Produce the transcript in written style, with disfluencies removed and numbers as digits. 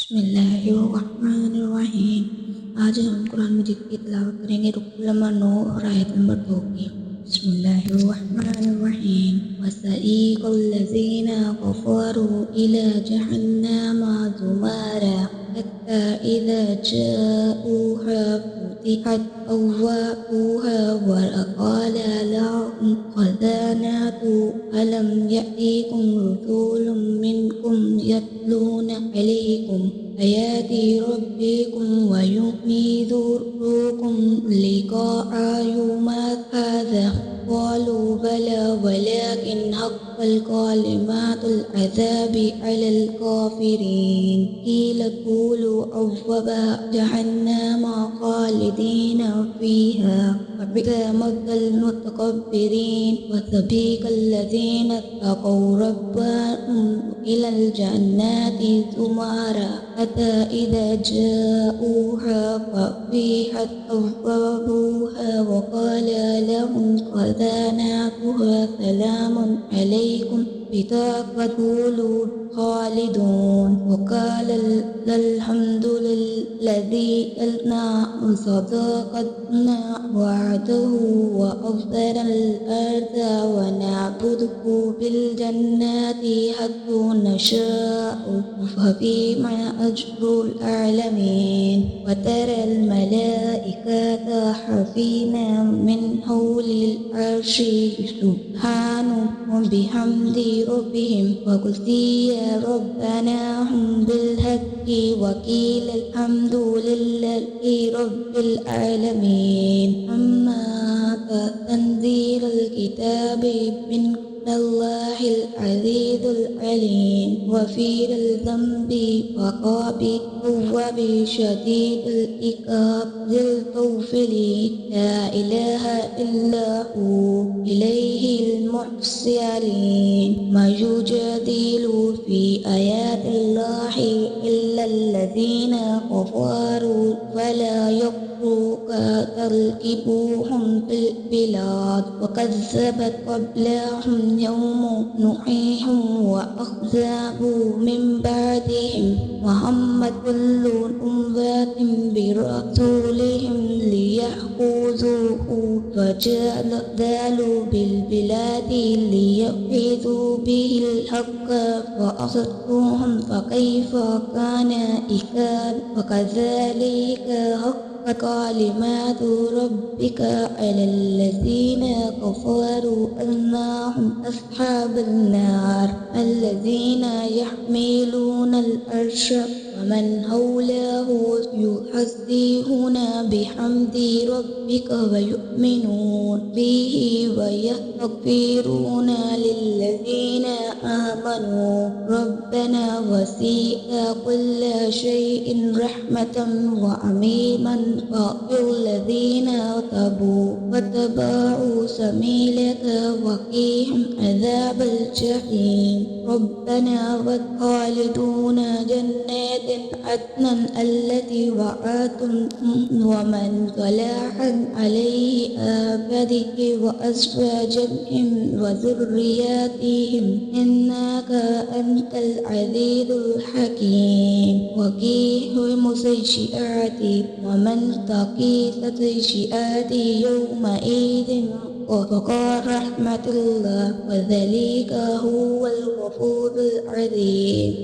बिस्मिल्लाहिर्रहमानिर्रहीम। आज हम कुरान मजीद की तिलावत करेंगे रुकू नंबर 9 और आयत नंबर 2 की। बिस्मिल्लाहिर्रहमानिर्रहीम। वसीक़ल्लज़ीना कफ़रू इला जहन्नम ज़ुमरा हत्ता इज़ा जाऊहा फ़ुतिहत अब्वाबुहा वक़ाल लहुम ख़ज़ानतुहा अलम यअतिकुम रसूलुम मिनकुम यत्लूना अलैकुम आयाति रब्बिकुम वयुन्ज़िरूकुम लिक़ाअ यौमिल हाज़ा क़ालू बला वलाकिन हक़्क़त कलिमातुल अज़ाबि अलल काफ़िरीन क़ील उदख़ुलू अब्वाबा जहन्नम ख़ालिदीन फ़ीहा वबि'स मथवल मुतकब्बिरीन वसीक़ल्लज़ीना इत्तक़ौ रब्बहुम इलल जन्नति ज़ुमरा हत्ता इज़ा जाऊहा फ़ुतिहत अब्वाबुहा वक़ाल लहुम ख़ज़ानतुहा सलामुन अलैकुम बिमा कुन्तुम खालिदून वक़ाल अल्हम्दुलिल्लज़ी सदक़ना वअदहु वअवरना अल-अर्ज़ वनअबुदहु बिल-जन्नति हय्थु नशाअ फनि'मा अज्रुल आलिमीन वतरल मलाइकता हफ़ीना मिन हौलिल अर्शि युसब्बिहूना बिहम्दि रब्बिहिम वक़ुदिया बैनहुम बिल-हक़्क़ि वक़ील अल्हम्दुलिल्लाहि रब्बिल आलमीन अम्मा तंज़ीलुल किताबि मिनल्लाहिल अज़ीज़िल अलीम गफ़ीरिल ज़ंबि वक़ाबिल शदीदिल इक़ाब ज़िल तौफ़ीली ला इलाहा इल्ला हु इलैहिल मुरसलीन मा युजादिलु फ़ी आयातिल्लाहि इल्लल्लज़ीना कफ़रू फ़ला यग़ुर्रुक तक़ल्लुबुहुम फ़िल बिलाद वकज़्ज़बत क़ब्लहुम क़ौमु नूह वअख़ज़ाबु मिन बअदिहिम वहम्मत कुल्लु उम्मतिन बिरसूलिहिम लियअख़ुज़ूहु फजادلوا بالبلاد ليحيطوا به الحق فأخذتهم فكيف كان عقاب وكذلك حقت كلمات ربك على الذين كفروا أنهم أصحاب النار الذين يحملون العرش ومن حوله يسبحون بحمد ربك ويؤمنون به ويستغفرون للذين آمنوا ربنا وسعت كل شيء رحمة وعلما فاغفر الذين تابوا واتبعوا سبيلك وقهم عذاب الجحيم ربنا وادخلونا جنات عدن التي وعدتم ومن صلح عليه آبائهم وأزواجهم وذرياتهم إنك أنت العزيز الحكيم وقهم السيئات ومن تقي السيئات يومئذ وفقر رحمة الله وذلك هو الغفور العظيم.